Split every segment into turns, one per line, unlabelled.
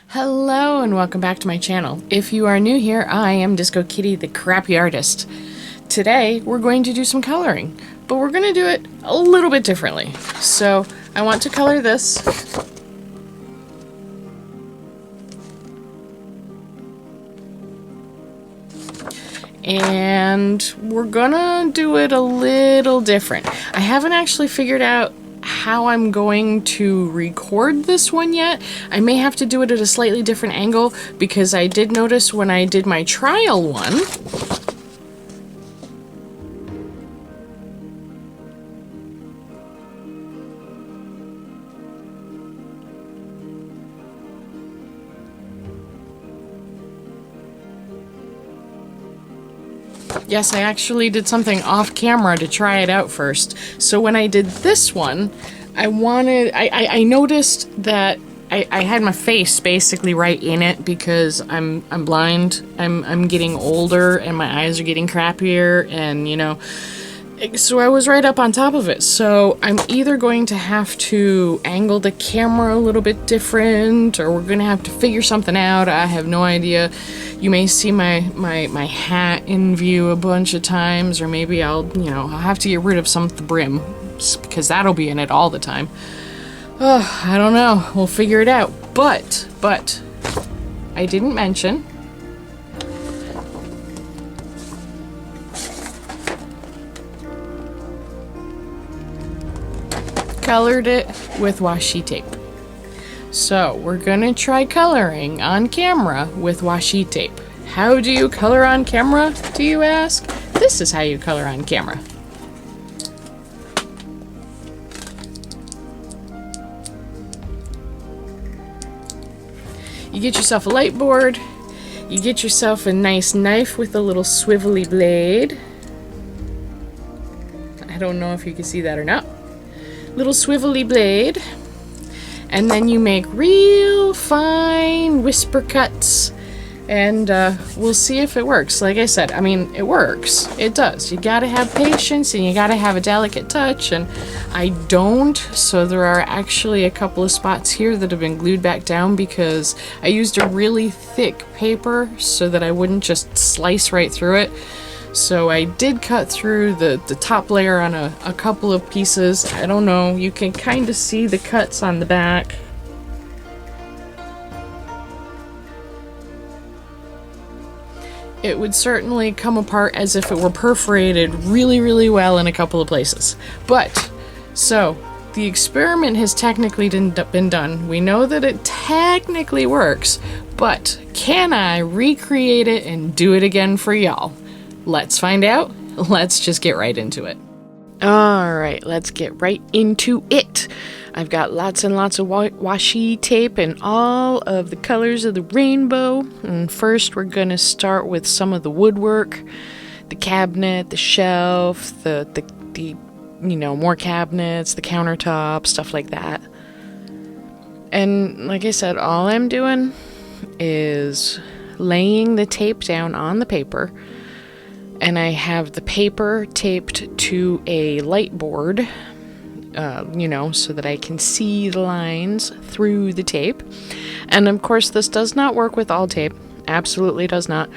Hello and welcome back to my channel. If you are new here, I am Disco Kitty, the crappy artist. Today we're going to do some coloring, but we're going to do it a little bit differently. So I want to color this. And we're gonna do it a little different. I haven't actually figured out how I'm going to record this one yet. I may have to do it at a slightly different angle because I did notice when I did my trial one, yes, I actually did something off camera to try it out first. So when I did this one, I noticed that I had my face basically right in it because I'm blind. I'm getting older and my eyes are getting crappier, and you know, so I was right up on top of it. So I'm either going to have to angle the camera a little bit different, or we're gonna have to figure something out. I have no idea. You may see my hat in view a bunch of times, or maybe I'll have to get rid of some of the brim because that'll be in it all the time. Oh, I don't know. We'll figure it out. But I didn't mention colored it with washi tape. So we're gonna try coloring on camera with washi tape. How do you color on camera, do you ask? This is how you color on camera. You get yourself a light board, you get yourself a nice knife with a little swivelly blade. I don't know if you can see that or not. Little swivelly blade. And then you make real fine whisper cuts, and we'll see if it works. Like I said, I mean, it works. It does. You gotta have patience and you gotta have a delicate touch, and I don't, so there are actually a couple of spots here that have been glued back down because I used a really thick paper so that I wouldn't just slice right through it. So I did cut through the top layer on a couple of pieces. I don't know, you can kind of see the cuts on the back. It would certainly come apart as if it were perforated really, really well in a couple of places. But, so, the experiment has technically been done. We know that it technically works, but can I recreate it and do it again for y'all? Let's find out. Let's just get right into it. Alright, let's get right into it. I've got lots and lots of washi tape and all of the colors of the rainbow. And first we're going to start with some of the woodwork. The cabinet, the shelf, the more cabinets, the countertop, stuff like that. And like I said, all I'm doing is laying the tape down on the paper. And I have the paper taped to a light board, so that I can see the lines through the tape. And of course, this does not work with all tape. Absolutely does not.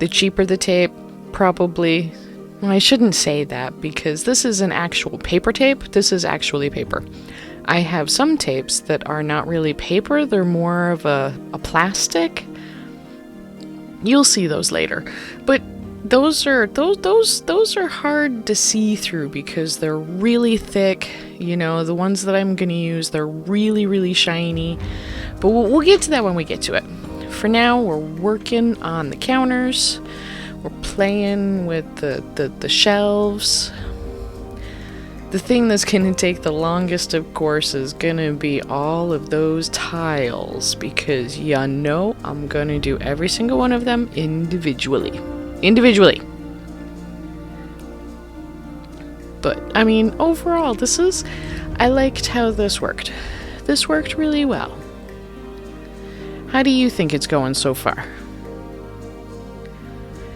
The cheaper the tape, probably... Well, I shouldn't say that because this is an actual paper tape. This is actually paper. I have some tapes that are not really paper. They're more of a plastic. You'll see those later. But those are hard to see through because they're really thick. You know, the ones that I'm gonna use, they're really, really shiny. But we'll get to that when we get to it. For now, we're working on the counters. We're playing with the shelves. The thing that's gonna take the longest, of course, is gonna be all of those tiles because I'm gonna do every single one of them individually. But, I mean, overall, I liked how this worked. This worked really well. How do you think it's going so far?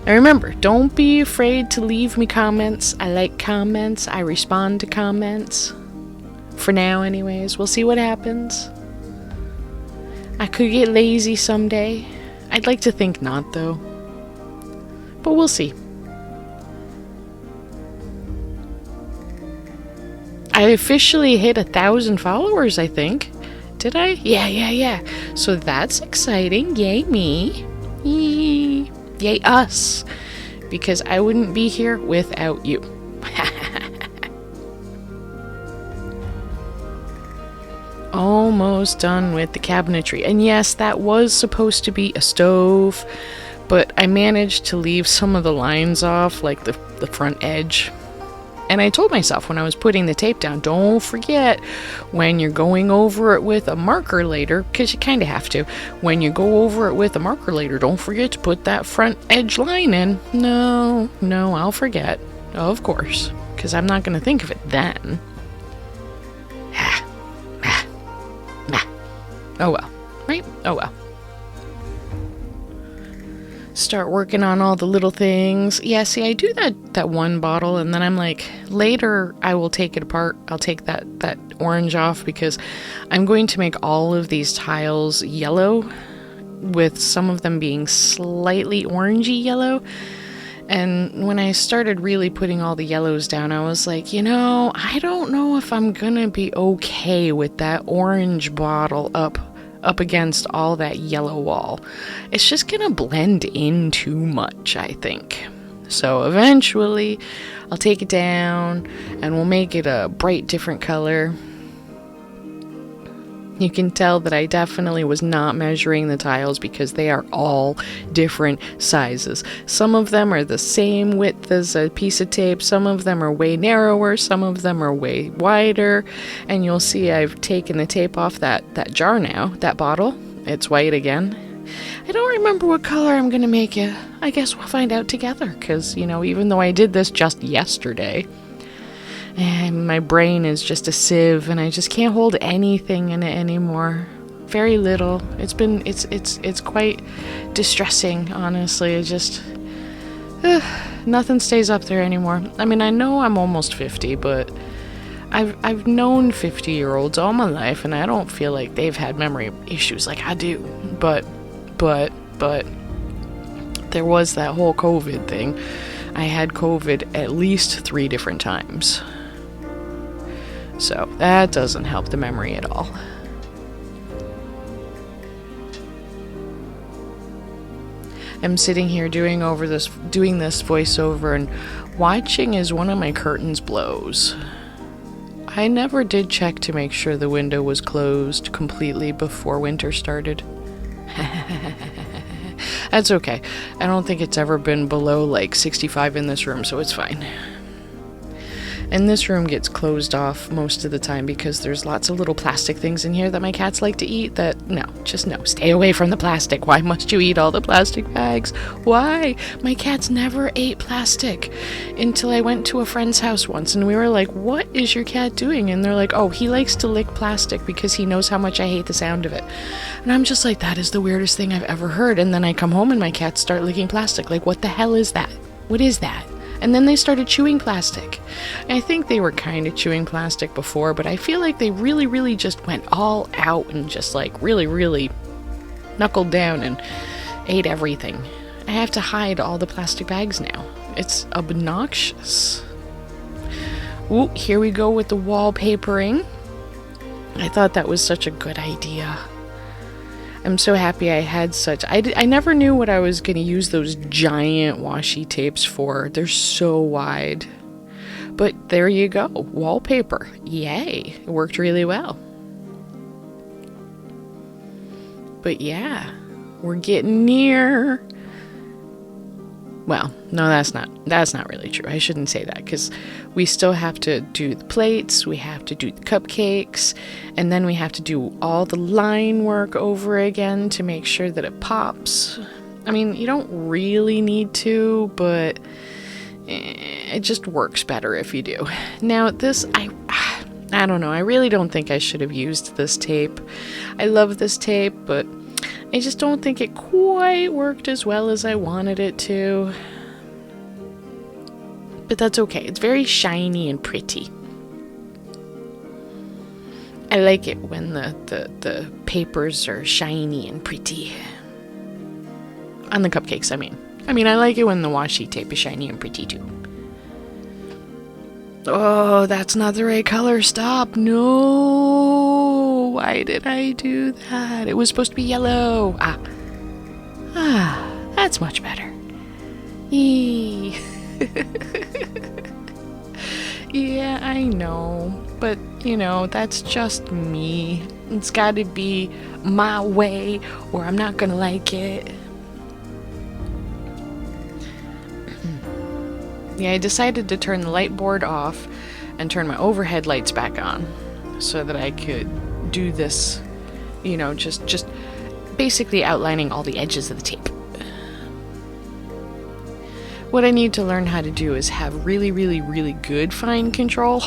And remember, don't be afraid to leave me comments. I like comments. I respond to comments. For now, anyways. We'll see what happens. I could get lazy someday. I'd like to think not, though. But we'll see. I officially hit 1,000 followers, I think. Did I? Yeah. So that's exciting. Yay me. Yay us. Because I wouldn't be here without you. Almost done with the cabinetry. And yes, that was supposed to be a stove, but I managed to leave some of the lines off, like the front edge. And I told myself when I was putting the tape down, don't forget when you're going over it with a marker later, because you kind of have to. When you go over it with a marker later, don't forget to put that front edge line in. No, I'll forget. Of course, because I'm not going to think of it then. Oh well, right? Oh well. Start working on all the little things. Yeah, see, I do that one bottle, and then I'm like, later I will take it apart. I'll take that orange off because I'm going to make all of these tiles yellow, with some of them being slightly orangey yellow. And when I started really putting all the yellows down, I was like, I don't know if I'm gonna be okay with that orange bottle up against all that yellow wall. It's just gonna blend in too much, I think. So eventually I'll take it down and we'll make it a bright different color. You can tell that I definitely was not measuring the tiles because they are all different sizes. Some of them are the same width as a piece of tape, some of them are way narrower, some of them are way wider, and you'll see I've taken the tape off that jar now, that bottle. It's white again. I don't remember what color I'm going to make it. I guess we'll find out together because, even though I did this just yesterday, and my brain is just a sieve, and I just can't hold anything in it anymore. Very little. It's quite distressing, honestly. It just nothing stays up there anymore. I mean, I know I'm almost 50, but I've known 50-year-olds all my life, and I don't feel like they've had memory issues like I do. But there was that whole COVID thing. I had COVID at least 3 different times. So that doesn't help the memory at all. I'm sitting here doing this voiceover, and watching as one of my curtains blows. I never did check to make sure the window was closed completely before winter started. That's okay. I don't think it's ever been below like 65 in this room, so it's fine. And this room gets closed off most of the time because there's lots of little plastic things in here that my cats like to eat no, stay away from the plastic. Why must you eat all the plastic bags? Why? My cats never ate plastic until I went to a friend's house once and we were like, what is your cat doing? And they're like, oh, he likes to lick plastic because he knows how much I hate the sound of it. And I'm just like, that is the weirdest thing I've ever heard. And then I come home and my cats start licking plastic. Like, what the hell is that? What is that? And then they started chewing plastic. I think they were kind of chewing plastic before, but I feel like they really, really just went all out and just like really, really knuckled down and ate everything. I have to hide all the plastic bags now. It's obnoxious. Ooh, here we go with the wallpapering. I thought that was such a good idea. I'm so happy I had such... I never knew what I was going to use those giant washi tapes for. They're so wide. But there you go. Wallpaper. Yay. It worked really well. But yeah, we're getting near... Well, no, that's not really true. I shouldn't say that because we still have to do the plates, we have to do the cupcakes, and then we have to do all the line work over again to make sure that it pops. I mean, you don't really need to, but it just works better if you do. Now, this, I don't know. I really don't think I should have used this tape. I love this tape, but I just don't think it quite worked as well as I wanted it to. But that's okay. It's very shiny and pretty. I like it when the papers are shiny and pretty. On the cupcakes, I mean. I like it when the washi tape is shiny and pretty too. Oh, that's not the right color. Stop. No. Why did I do that? It was supposed to be yellow. That's much better. Eee. Yeah, I know. But, that's just me. It's gotta be my way or I'm not gonna like it. Yeah, I decided to turn the light board off and turn my overhead lights back on so that I could do this, just basically outlining all the edges of the tape. What I need to learn how to do is have really, really, really good fine control,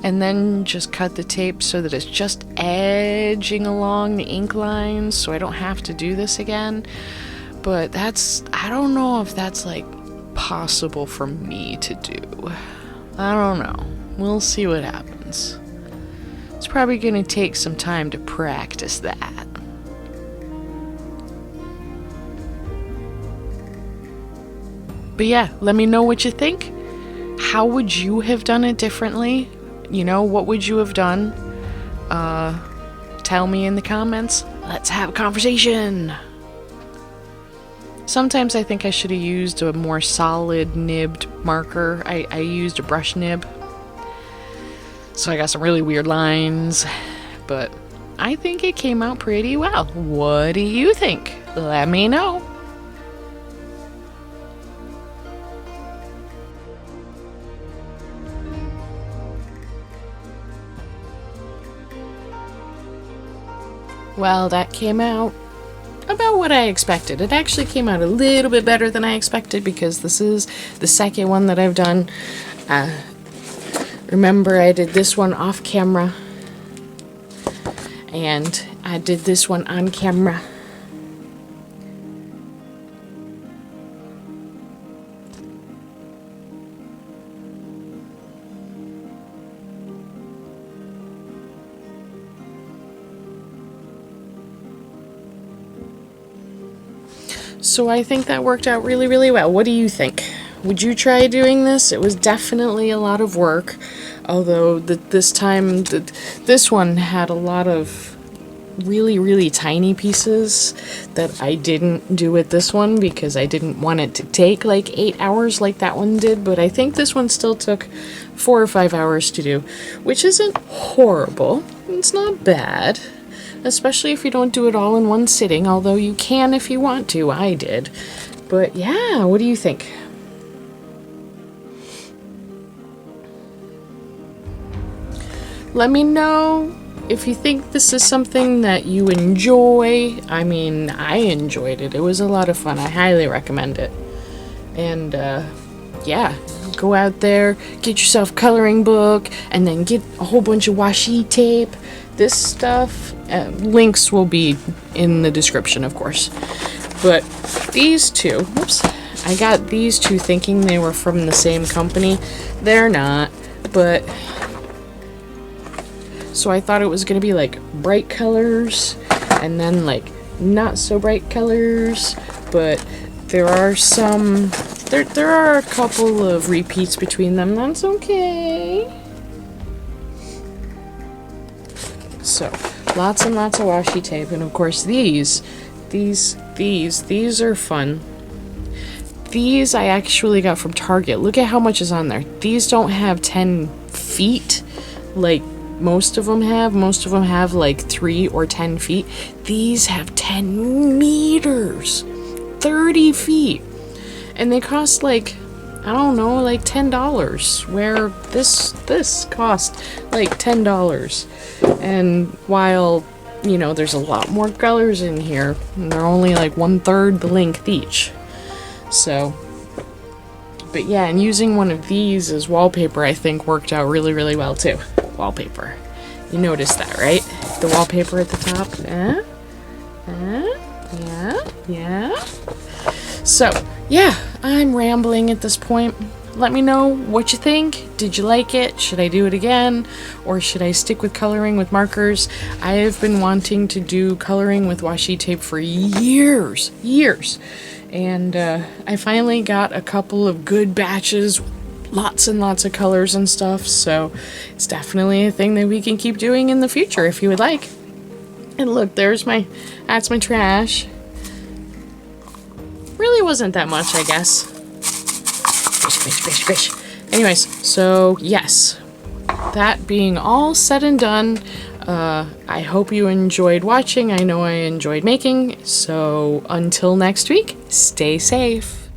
and then just cut the tape so that it's just edging along the ink lines so I don't have to do this again. But I don't know if that's possible for me to do. I don't know. We'll see what happens. It's probably gonna take some time to practice that. But yeah, let me know what you think. How would you have done it differently? What would you have done? Tell me in the comments. Let's have a conversation. Sometimes I think I should have used a more solid nibbed marker. I used a brush nib. So I got some really weird lines. But I think it came out pretty well. What do you think? Let me know. Well, that came out about what I expected. It actually came out a little bit better than I expected because this is the second one that I've done. Remember, I did this one off camera, and I did this one on camera. So I think that worked out really, really well. What do you think? Would you try doing this? It was definitely a lot of work, although this time, this one had a lot of really, really tiny pieces that I didn't do with this one because I didn't want it to take 8 hours like that one did, but I think this one still took 4 or 5 hours to do, which isn't horrible. It's not bad. Especially if you don't do it all in one sitting, although you can if you want to. I did. But yeah, what do you think? Let me know if you think this is something that you enjoy. I enjoyed it. It was a lot of fun. I highly recommend it. And yeah, go out there, get yourself a coloring book, and then get a whole bunch of washi tape. This stuff, links will be in the description, of course. But these two, I got these two thinking they were from the same company. They're not, but so I thought it was gonna be bright colors and then not so bright colors, but there are there are a couple of repeats between them. That's okay. So, lots and lots of washi tape, and of course these are fun. These I actually got from Target. Look at how much is on there. These don't have 10 feet like most of them have. Most of them have 3 or 10 feet. These have 10 meters, 30 feet, and they cost I don't know, $10, where this cost $10. And while, there's a lot more colors in here, and they're only 1/3 the length each. So, but yeah, and using one of these as wallpaper I think worked out really, really well too. Wallpaper. You noticed that, right? The wallpaper at the top. Yeah. So, yeah, I'm rambling at this point. Let me know what you think. Did you like it? Should I do it again? Or should I stick with coloring with markers? I have been wanting to do coloring with washi tape for years. And I finally got a couple of good batches, lots and lots of colors and stuff, so it's definitely a thing that we can keep doing in the future if you would like. And look, that's my trash. Really wasn't that much, I guess. Bish. Anyways, so yes, that being all said and done, I hope you enjoyed watching. I know I enjoyed making, so until next week, stay safe.